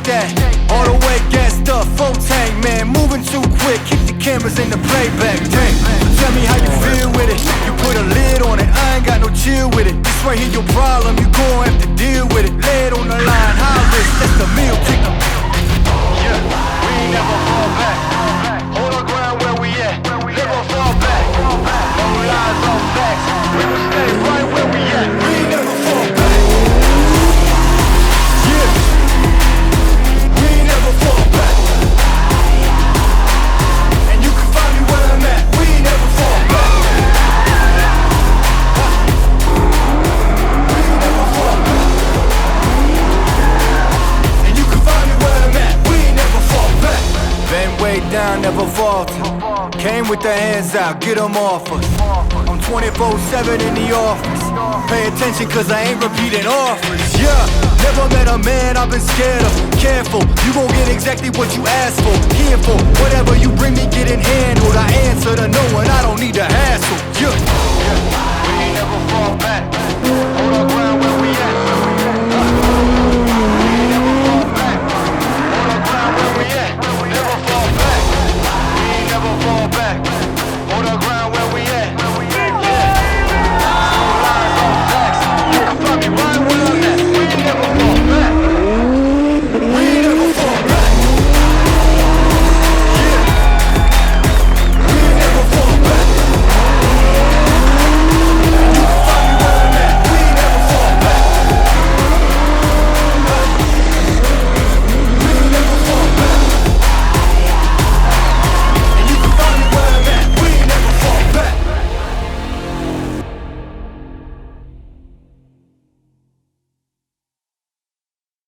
that. All the way gassed up, full tank, man. Moving too quick, keep the cameras in the playback. Dang, tell me how you feel with it. You put a lid on it, I ain't got no chill with it. This right here your problem, you gon' have to deal with it. Lay it on the line, high risk, that's the meal ticket. Yeah, we ain't never fall back. Hold on ground where we at, never fall back. No lies, no facts, we will stay right where we at. We ain't never fall back. Yeah, we ain't never fall back. And you can find me where I'm at. We ain't never fall back. We ain't never fall back. And you can find me where I'm at. We ain't never fall back. Been way down, never falter. Came with the hands out, get them off us. I'm 24/7 in the office. Pay attention cause I ain't repeating offers. Yeah, never met a man I've been scared of. Careful, you gon' get exactly what you asked for. Here for whatever you bring me, getting handled. I answer to no one, I don't need to